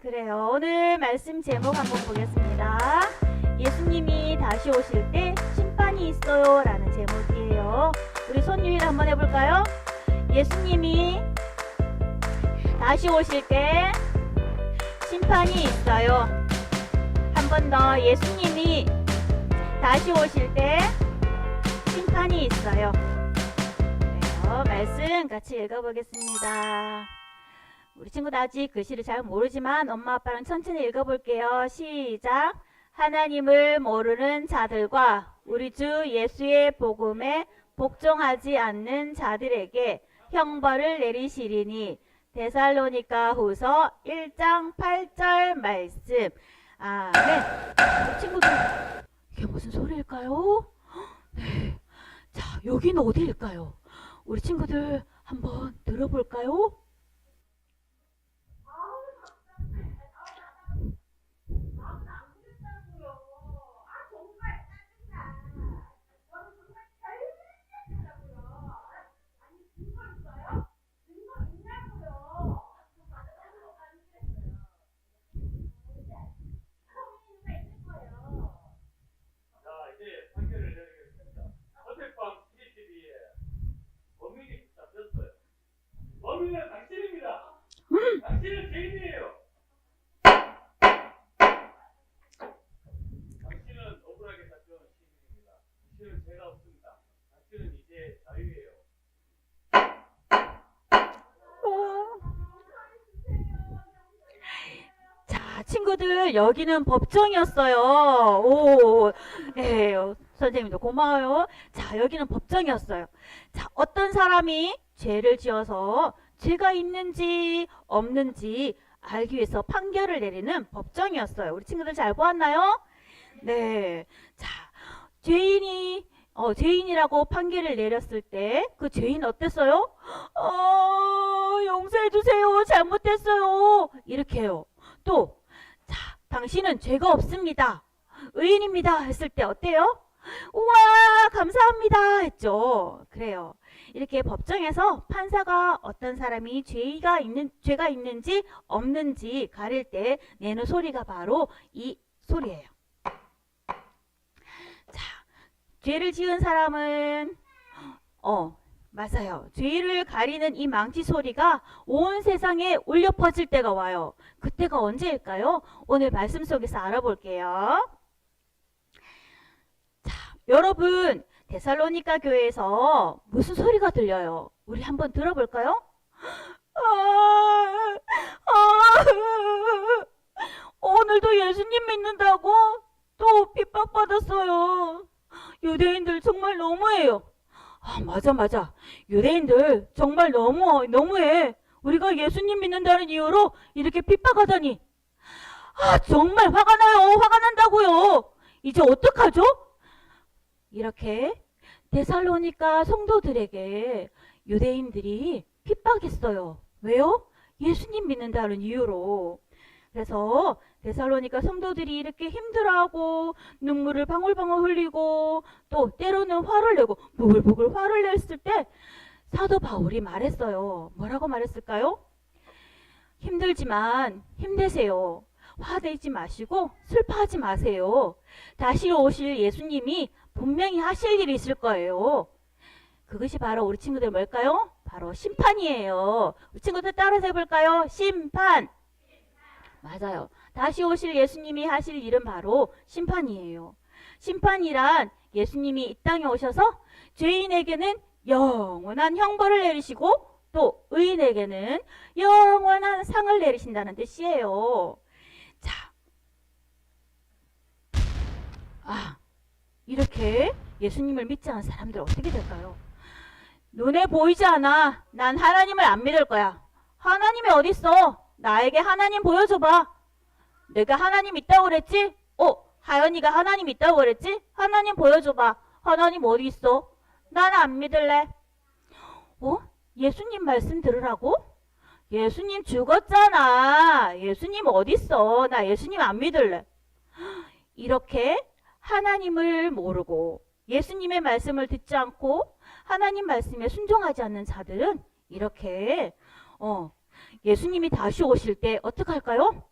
그래요. 오늘 말씀 제목 한번 보겠습니다. 예수님이 다시 오실 때 심판이 있어요 라는 제목이에요. 우리 손유일 한번 해볼까요? 예수님이 다시 오실 때 심판이 있어요. 한 번 더. 예수님이 다시 오실 때 심판이 있어요. 그래요. 말씀 같이 읽어보겠습니다. 우리 친구들 아직 글씨를 잘 모르지만 엄마 아빠랑 천천히 읽어볼게요. 시작. 하나님을 모르는 자들과 우리 주 예수의 복음에 복종하지 않는 자들에게 형벌을 내리시리니. 데살로니가 후서 1장 8절 말씀. 아멘. 우리 친구들 이게 무슨 소리일까요? 네. 자, 여기는 어디일까요? 우리 친구들 한번 들어볼까요? 범인은 당신입니다. 당신은 죄인이에요. 당신은 억울하게 잡혀온 시민입니다. 당신은 죄가 없습니다. 당신은 이제 자유예요. 자, 친구들 여기는 법정이었어요. 오, 네, 선생님도 고마워요. 자, 여기는 법정이었어요. 자, 어떤 사람이 죄를 지어서 죄가 있는지 없는지 알기 위해서 판결을 내리는 법정이었어요. 우리 친구들 잘 보았나요? 네. 자, 죄인이라고 판결을 내렸을 때 그 죄인 어땠어요? 용서해 주세요. 잘못했어요. 이렇게 해요. 또, 자, 당신은 죄가 없습니다. 의인입니다. 했을 때 어때요? 우와, 감사합니다. 했죠. 그래요. 이렇게 법정에서 판사가 어떤 사람이 죄가 있는지 없는지 가릴 때 내는 소리가 바로 이 소리예요. 자, 죄를 지은 사람은 맞아요. 죄를 가리는 이 망치 소리가 온 세상에 울려 퍼질 때가 와요. 그때가 언제일까요? 오늘 말씀 속에서 알아볼게요. 자, 여러분, 데살로니가 교회에서 무슨 소리가 들려요? 우리 한번 들어볼까요? 오늘도 예수님 믿는다고 또 핍박받았어요. 유대인들 정말 너무해요. 맞아. 유대인들 정말 너무해. 우리가 예수님 믿는다는 이유로 이렇게 핍박하다니. 정말 화가 나요. 화가 난다고요. 이제 어떡하죠? 이렇게 데살로니가 성도들에게 유대인들이 핍박했어요. 왜요? 예수님 믿는다는 이유로. 그래서 데살로니가 성도들이 이렇게 힘들어하고 눈물을 방울방울 흘리고 또 때로는 화를 내고 부글부글 화를 냈을 때 사도 바울이 말했어요. 뭐라고 말했을까요? 힘들지만 힘내세요. 화내지 마시고 슬퍼하지 마세요. 다시 오실 예수님이 분명히 하실 일이 있을 거예요. 그것이 바로 우리 친구들 뭘까요? 바로 심판이에요. 우리 친구들 따라서 해볼까요? 심판. 맞아요. 다시 오실 예수님이 하실 일은 바로 심판이에요. 심판이란 예수님이 이 땅에 오셔서 죄인에게는 영원한 형벌을 내리시고 또 의인에게는 영원한 상을 내리신다는 뜻이에요. 자, 이렇게 예수님을 믿지 않은 사람들 어떻게 될까요? 눈에 보이지 않아. 난 하나님을 안 믿을 거야. 하나님이 어딨어? 나에게 하나님 보여줘봐. 내가 하나님 있다고 그랬지? 하연이가 하나님 있다고 그랬지? 하나님 보여줘봐. 하나님 어디 있어? 나는 안 믿을래. 예수님 말씀 들으라고? 예수님 죽었잖아. 예수님 어디 있어? 나 예수님 안 믿을래. 이렇게 하나님을 모르고 예수님의 말씀을 듣지 않고 하나님 말씀에 순종하지 않는 자들은 이렇게 예수님이 다시 오실 때 어떡할까요?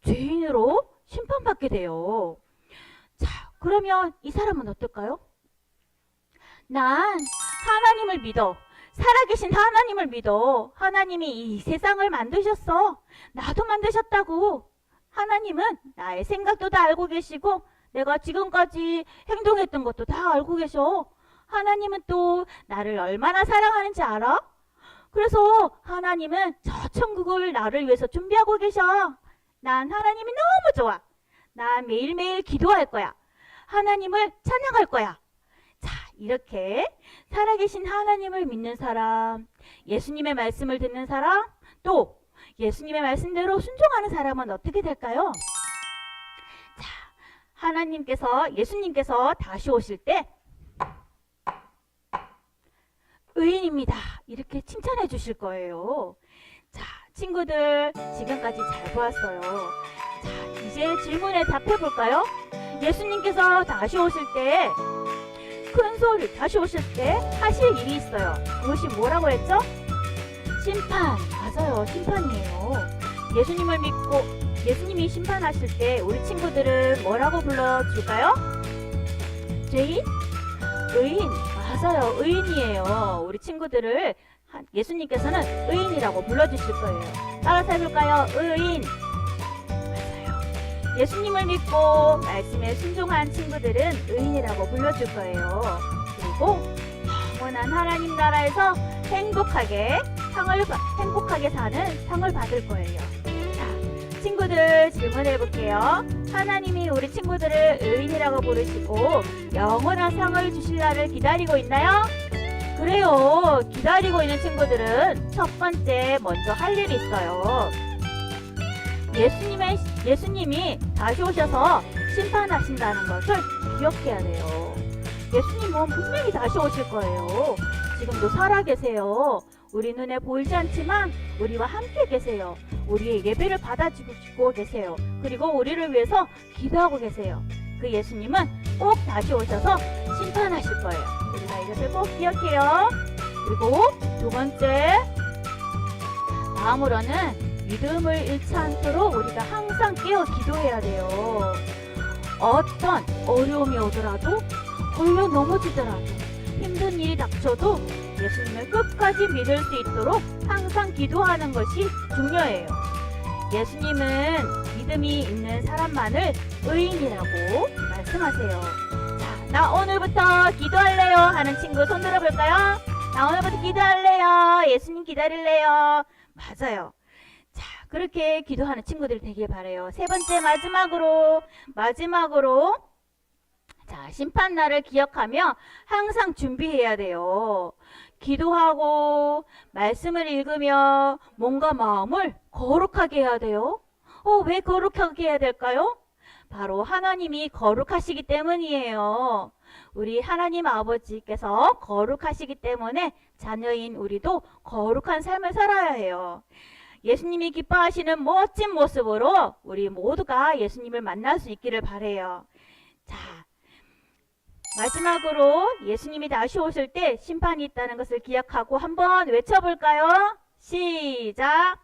죄인으로 심판받게 돼요. 자, 그러면 이 사람은 어떨까요? 난 하나님을 믿어. 살아계신 하나님을 믿어. 하나님이 이 세상을 만드셨어. 나도 만드셨다고. 하나님은 나의 생각도 다 알고 계시고 내가 지금까지 행동했던 것도 다 알고 계셔. 하나님은 또 나를 얼마나 사랑하는지 알아? 그래서 하나님은 저 천국을 나를 위해서 준비하고 계셔. 난 하나님이 너무 좋아. 난 매일매일 기도할 거야. 하나님을 찬양할 거야. 자, 이렇게 살아계신 하나님을 믿는 사람, 예수님의 말씀을 듣는 사람, 또 예수님의 말씀대로 순종하는 사람은 어떻게 될까요? 자, 예수님께서 다시 오실 때 의인입니다. 이렇게 칭찬해 주실 거예요. 자, 친구들 지금까지 잘 보았어요. 자, 이제 질문에 답해 볼까요? 예수님께서 다시 오실 때 다시 오실 때 하실 일이 있어요. 그것이 뭐라고 했죠? 심판. 맞아요. 심판이에요. 예수님을 믿고 예수님이 심판하실 때 우리 친구들은 뭐라고 불러줄까요? 죄인? 의인. 맞아요. 의인이에요. 우리 친구들을 예수님께서는 의인이라고 불러주실 거예요. 따라서 해볼까요? 의인. 맞아요. 예수님을 믿고 말씀에 순종한 친구들은 의인이라고 불러줄 거예요. 그리고 영원한 하나님 나라에서 행복하게 사는 상을 받을 거예요. 자, 친구들 질문해 볼게요. 하나님이 우리 친구들을 의인이라고 부르시고 영원한 상을 주실 날을 기다리고 있나요? 그래요. 기다리고 있는 친구들은 첫 번째 먼저 할 일이 있어요. 예수님이 다시 오셔서 심판하신다는 것을 기억해야 돼요. 예수님은 분명히 다시 오실 거예요. 지금도 살아계세요. 우리 눈에 보이지 않지만 우리와 함께 계세요. 우리의 예배를 받아주고 계세요. 그리고 우리를 위해서 기도하고 계세요. 그 예수님은 꼭 다시 오셔서 심판하실 거예요. 우리가 이것을 꼭 기억해요. 그리고 두 번째, 다음으로는 믿음을 잃지 않도록 우리가 항상 깨어 기도해야 돼요. 어떤 어려움이 오더라도, 걸려 넘어지더라도, 힘든 일이 닥쳐도 예수님을 끝까지 믿을 수 있도록 항상 기도하는 것이 중요해요. 예수님은 믿음이 있는 사람만을 의인이라고 말씀하세요. 자, 나 오늘부터 기도할래요 하는 친구 손 들어볼까요? 나 오늘부터 기도할래요. 예수님 기다릴래요. 맞아요. 자, 그렇게 기도하는 친구들 되길 바라요. 세 번째, 마지막으로 자, 심판날을 기억하며 항상 준비해야 돼요. 기도하고 말씀을 읽으며 뭔가 마음을 거룩하게 해야 돼요. 왜 거룩하게 해야 될까요? 바로 하나님이 거룩하시기 때문이에요. 우리 하나님 아버지께서 거룩하시기 때문에 자녀인 우리도 거룩한 삶을 살아야 해요. 예수님이 기뻐하시는 멋진 모습으로 우리 모두가 예수님을 만날 수 있기를 바라요. 자, 마지막으로 예수님이 다시 오실 때 심판이 있다는 것을 기억하고 한번 외쳐볼까요? 시작!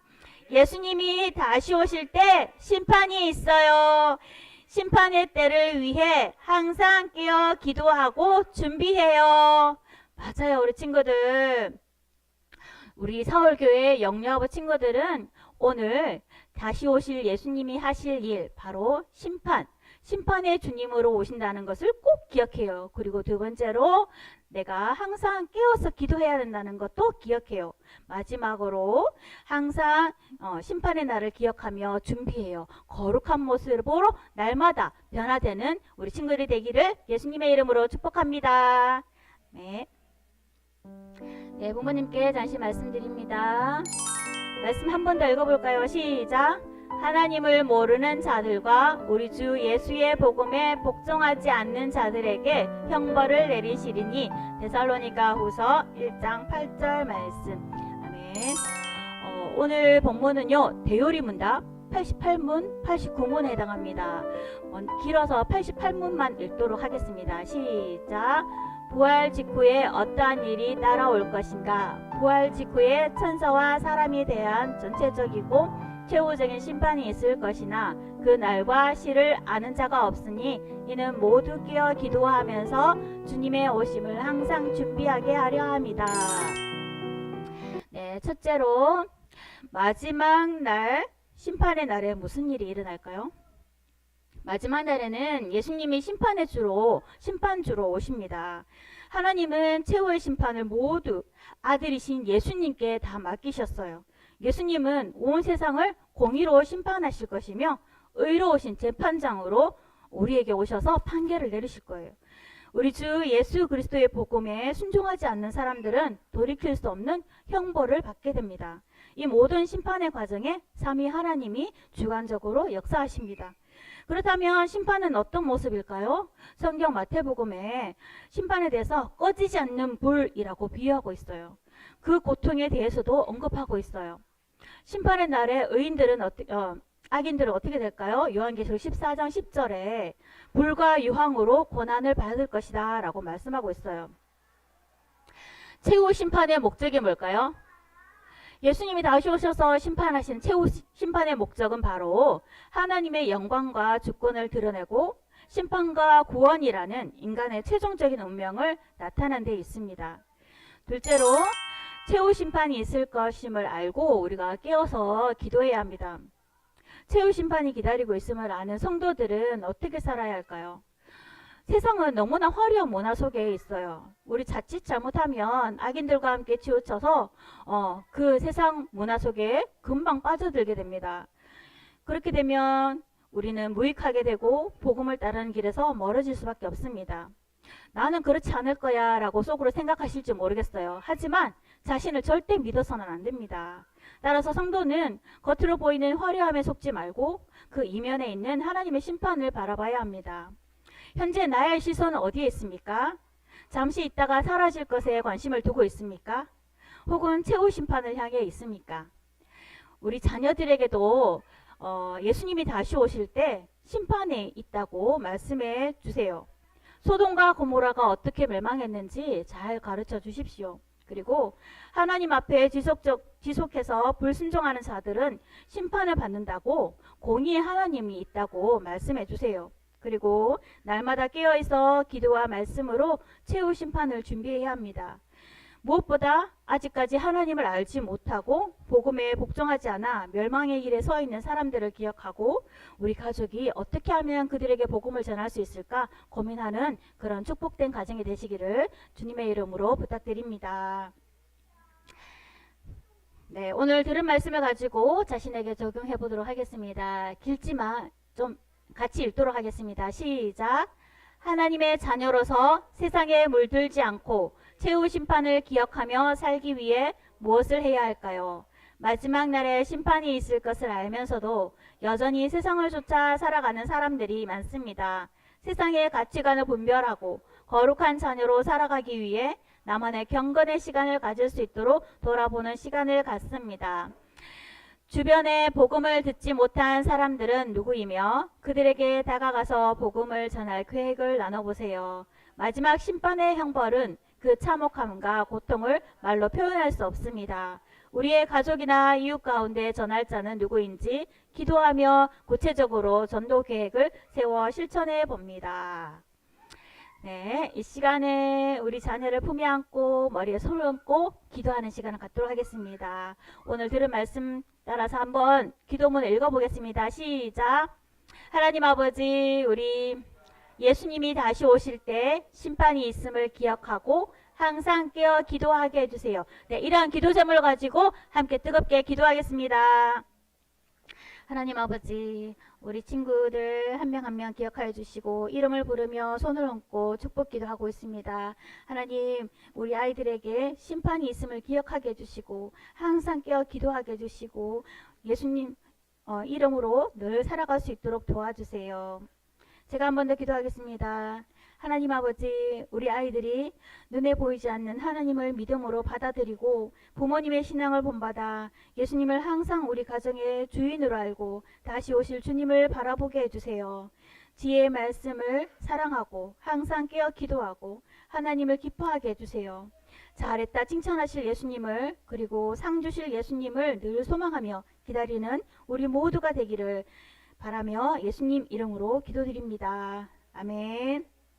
예수님이 다시 오실 때 심판이 있어요. 심판의 때를 위해 항상 깨어 기도하고 준비해요. 맞아요, 우리 친구들. 우리 서울교회 영유아부 친구들은 오늘 다시 오실 예수님이 하실 일, 바로 심판의 주님으로 오신다는 것을 꼭 기억해요. 그리고 두 번째로 내가 항상 깨어서 기도해야 된다는 것도 기억해요. 마지막으로 항상 심판의 날을 기억하며 준비해요. 거룩한 모습으로 날마다 변화되는 우리 친구들이 되기를 예수님의 이름으로 축복합니다. 네, 부모님께 잠시 말씀드립니다. 말씀 한 번 더 읽어볼까요? 시작! 하나님을 모르는 자들과 우리 주 예수의 복음에 복종하지 않는 자들에게 형벌을 내리시리니. 데살로니가 후서 1장 8절 말씀. 아멘. 오늘 본문은요, 대요리 문답 88문, 89문에 해당합니다. 길어서 88문만 읽도록 하겠습니다. 시작! 부활 직후에 어떠한 일이 따라올 것인가? 부활 직후에 천사와 사람에 대한 전체적이고 최후적인 심판이 있을 것이나 그 날과 시를 아는 자가 없으니 이는 모두 깨어 기도하면서 주님의 오심을 항상 준비하게 하려 합니다. 네, 첫째로 마지막 날, 심판의 날에 무슨 일이 일어날까요? 마지막 날에는 예수님이 심판주로 오십니다. 하나님은 최후의 심판을 모두 아들이신 예수님께 다 맡기셨어요. 예수님은 온 세상을 공의로 심판하실 것이며 의로우신 재판장으로 우리에게 오셔서 판결을 내리실 거예요. 우리 주 예수 그리스도의 복음에 순종하지 않는 사람들은 돌이킬 수 없는 형벌을 받게 됩니다. 이 모든 심판의 과정에 삼위 하나님이 주관적으로 역사하십니다. 그렇다면 심판은 어떤 모습일까요? 성경 마태복음에 심판에 대해서 꺼지지 않는 불이라고 비유하고 있어요. 그 고통에 대해서도 언급하고 있어요. 심판의 날에 악인들은 어떻게 될까요? 요한계시록 14장 10절에 불과 유황으로 고난을 받을 것이다 라고 말씀하고 있어요. 최후 심판의 목적이 뭘까요? 예수님이 다시 오셔서 심판하신 최후 심판의 목적은 바로 하나님의 영광과 주권을 드러내고 심판과 구원이라는 인간의 최종적인 운명을 나타낸 데 있습니다. 둘째로 최후 심판이 있을 것임을 알고 우리가 깨어서 기도해야 합니다. 최후 심판이 기다리고 있음을 아는 성도들은 어떻게 살아야 할까요? 세상은 너무나 화려한 문화 속에 있어요. 우리 자칫 잘못하면 악인들과 함께 치우쳐서 그 세상 문화 속에 금방 빠져들게 됩니다. 그렇게 되면 우리는 무익하게 되고 복음을 따르는 길에서 멀어질 수밖에 없습니다. 나는 그렇지 않을 거야 라고 속으로 생각하실지 모르겠어요. 하지만 자신을 절대 믿어서는 안 됩니다. 따라서 성도는 겉으로 보이는 화려함에 속지 말고 그 이면에 있는 하나님의 심판을 바라봐야 합니다. 현재 나의 시선은 어디에 있습니까? 잠시 있다가 사라질 것에 관심을 두고 있습니까? 혹은 최후 심판을 향해 있습니까? 우리 자녀들에게도 예수님이 다시 오실 때 심판에 있다고 말씀해 주세요. 소돔과 고모라가 어떻게 멸망했는지 잘 가르쳐 주십시오. 그리고 하나님 앞에 지속해서 불순종하는 자들은 심판을 받는다고 공의의 하나님이 있다고 말씀해 주세요. 그리고 날마다 깨어있어 기도와 말씀으로 최후 심판을 준비해야 합니다. 무엇보다 아직까지 하나님을 알지 못하고 복음에 복종하지 않아 멸망의 길에 서 있는 사람들을 기억하고 우리 가족이 어떻게 하면 그들에게 복음을 전할 수 있을까 고민하는 그런 축복된 가정이 되시기를 주님의 이름으로 부탁드립니다. 네, 오늘 들은 말씀을 가지고 자신에게 적용해 보도록 하겠습니다. 길지만 좀 같이 읽도록 하겠습니다. 시작. 하나님의 자녀로서 세상에 물들지 않고 최후 심판을 기억하며 살기 위해 무엇을 해야 할까요? 마지막 날에 심판이 있을 것을 알면서도 여전히 세상을 쫓아 살아가는 사람들이 많습니다. 세상의 가치관을 분별하고 거룩한 자녀로 살아가기 위해 나만의 경건의 시간을 가질 수 있도록 돌아보는 시간을 갖습니다. 주변에 복음을 듣지 못한 사람들은 누구이며 그들에게 다가가서 복음을 전할 계획을 나눠보세요. 마지막 심판의 형벌은 그 참혹함과 고통을 말로 표현할 수 없습니다. 우리의 가족이나 이웃 가운데 전할 자는 누구인지 기도하며 구체적으로 전도 계획을 세워 실천해 봅니다. 네, 이 시간에 우리 자녀를 품에 안고 머리에 손을 얹고 기도하는 시간을 갖도록 하겠습니다. 오늘 들은 말씀 따라서 한번 기도문을 읽어보겠습니다. 시작. 하나님 아버지, 우리 예수님이 다시 오실 때 심판이 있음을 기억하고 항상 깨어 기도하게 해주세요. 네, 이러한 기도 제목을 가지고 함께 뜨겁게 기도하겠습니다. 하나님 아버지, 우리 친구들 한 명 한 명 기억하여 주시고 이름을 부르며 손을 얹고 축복 기도하고 있습니다. 하나님, 우리 아이들에게 심판이 있음을 기억하게 해주시고 항상 깨어 기도하게 해주시고 예수님 이름으로 늘 살아갈 수 있도록 도와주세요. 제가 한 번 더 기도하겠습니다. 하나님 아버지, 우리 아이들이 눈에 보이지 않는 하나님을 믿음으로 받아들이고 부모님의 신앙을 본받아 예수님을 항상 우리 가정의 주인으로 알고 다시 오실 주님을 바라보게 해주세요. 지혜의 말씀을 사랑하고 항상 깨어 기도하고 하나님을 기뻐하게 해주세요. 잘했다 칭찬하실 예수님을 그리고 상 주실 예수님을 늘 소망하며 기다리는 우리 모두가 되기를 바라며 예수님 이름으로 기도드립니다. 아멘.